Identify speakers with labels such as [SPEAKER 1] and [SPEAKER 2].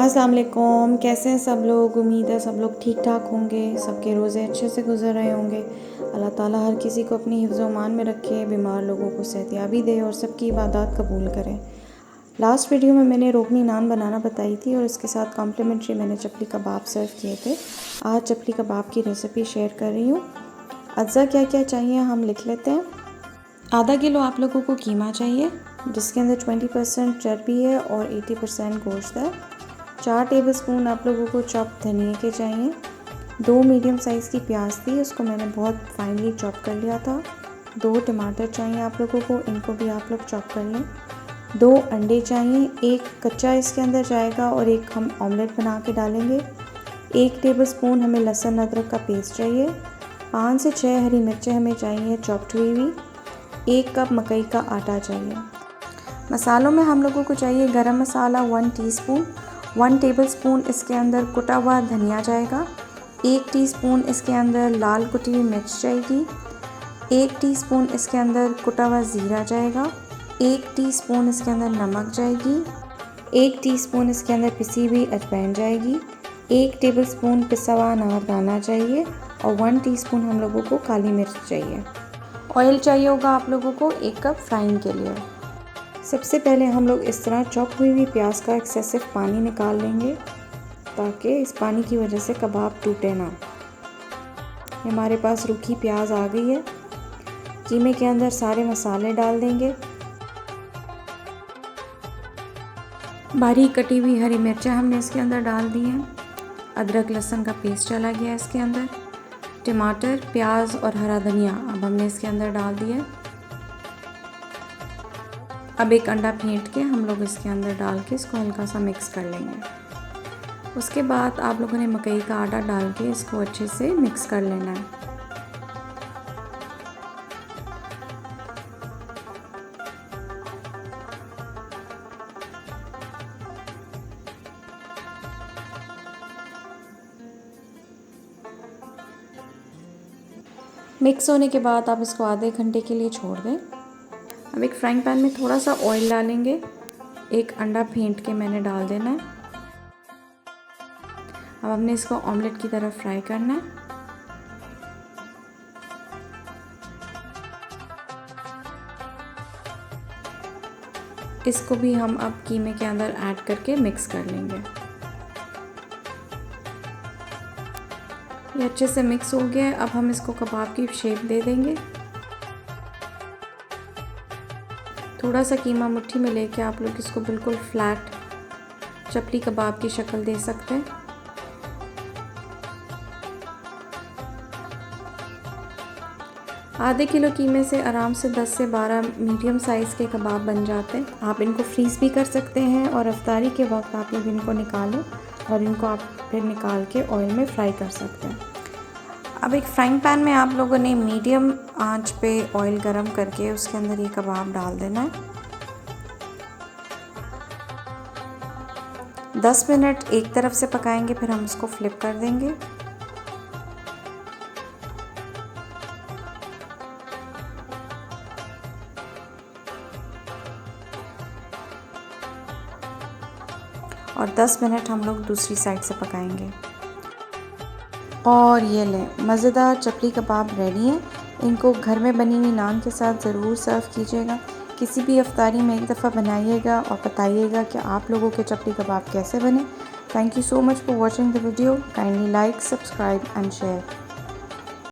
[SPEAKER 1] अस्सलाम वालेकुम। कैसे हैं सब लोग? उम्मीद है सब लोग ठीक ठाक होंगे, सबके रोज़े अच्छे से गुजर रहे होंगे। अल्लाह ताला हर किसी को अपनी हिफ्ज़ व मान में रखे, बीमार लोगों को सेहतयाबी दे और सबकी इबादत कबूल करें। लास्ट वीडियो में मैंने रोगनी नान बनाना बताई थी और इसके साथ कॉम्प्लीमेंट्री मैंने चपली कबाब सर्व किए थे। आज चपली कबाब की रेसिपी शेयर कर रही हूँ। अज्जा क्या क्या चाहिए हम लिख लेते हैं। आधा किलो आप लोगों को कीमा चाहिए, जिसके अंदर 20% चर्बी है और 80% गोश्त है। 4 टेबलस्पून आप लोगों को चॉप धनिए के चाहिए। 2 मीडियम साइज़ की प्याज थी, उसको मैंने बहुत फाइनली चॉप कर लिया था। 2 टमाटर चाहिए आप लोगों को, इनको भी आप लोग चॉप कर लें। 2 अंडे चाहिए, एक कच्चा इसके अंदर जाएगा और एक हम ऑमलेट बना के डालेंगे। 1 टेबलस्पून हमें लहसुन अदरक का पेस्ट चाहिए। 5 से 6 हरी मिर्चें हमें चाहिए चॉप्ड हुई हुई। 1 कप मकई का आटा चाहिए। मसालों में हम लोगों को चाहिए गरम मसाला 1 टीस्पून, 1 टेबलस्पून इसके अंदर कुटा हुआ धनिया जाएगा। 1 टीस्पून इसके अंदर लाल कुटी हुई मिर्च जाएगी। 1 टीस्पून इसके अंदर कुटा हुआ ज़ीरा जाएगा। 1 टीस्पून इसके अंदर नमक जाएगी। 1 टीस्पून इसके अंदर पिसी हुई अजवाइन जाएगी। 1 टेबलस्पून पिसा हुआ अनारदाना चाहिए और 1 टीस्पून हम लोगों को काली मिर्च चाहिए। ऑयल चाहिए होगा आप लोगों को 1 कप फ्राइंग के लिए। सबसे पहले हम लोग इस तरह चॉप हुई हुई प्याज का एक्सेसिव पानी निकाल लेंगे, ताकि इस पानी की वजह से कबाब टूटे ना। हमारे पास रूखी प्याज आ गई है। कीमे के अंदर सारे मसाले डाल देंगे। बारीक कटी हुई हरी मिर्चें हमने इसके अंदर डाल दी हैं। अदरक लहसुन का पेस्ट चला गया इसके अंदर। टमाटर, प्याज और हरा धनिया अब हमने इसके अंदर डाल दिया। अब एक अंडा फेंट के हम लोग इसके अंदर डाल के इसको हल्का सा मिक्स कर लेंगे। उसके बाद आप लोगों ने मकई का आटा डाल के इसको अच्छे से मिक्स कर लेना है। मिक्स होने के बाद आप इसको आधे घंटे के लिए छोड़ दें। अब एक फ्राइंग पैन में थोड़ा सा ऑयल डालेंगे। एक अंडा फेंट के मैंने डाल देना है। अब हमने इसको ऑमलेट की तरह फ्राई करना है। इसको भी हम अब कीमे के अंदर ऐड करके मिक्स कर लेंगे। ये अच्छे से मिक्स हो गया है। अब हम इसको कबाब की शेप दे देंगे। थोड़ा सा कीमा मुट्ठी में लेके आप लोग इसको बिल्कुल फ्लैट चपली कबाब की शक्ल दे सकते हैं। आधे किलो कीमे से आराम से 10 से 12 मीडियम साइज़ के कबाब बन जाते हैं। आप इनको फ्रीज़ भी कर सकते हैं और अफ्तारी के वक्त आप लोग इनको निकालें और इनको आप फिर निकाल के ऑयल में फ्राई कर सकते हैं। अब एक फ्राइंग पैन में आप लोगों ने मीडियम आंच पे ऑयल गरम करके उसके अंदर ये कबाब डाल देना है। 10 मिनट एक तरफ से पकाएंगे, फिर हम इसको फ्लिप कर देंगे। और 10 मिनट हम लोग दूसरी साइड से पकाएंगे। और ये लें, मज़ेदार चपली कबाब रेडी हैं। इनको घर में बनी हुई नान के साथ ज़रूर सर्व कीजिएगा। किसी भी अफ्तारी में एक दफ़ा बनाइएगा और बताइएगा कि आप लोगों के चपली कबाब कैसे बने। Thank you so much for watching the video. Kindly like, subscribe and share.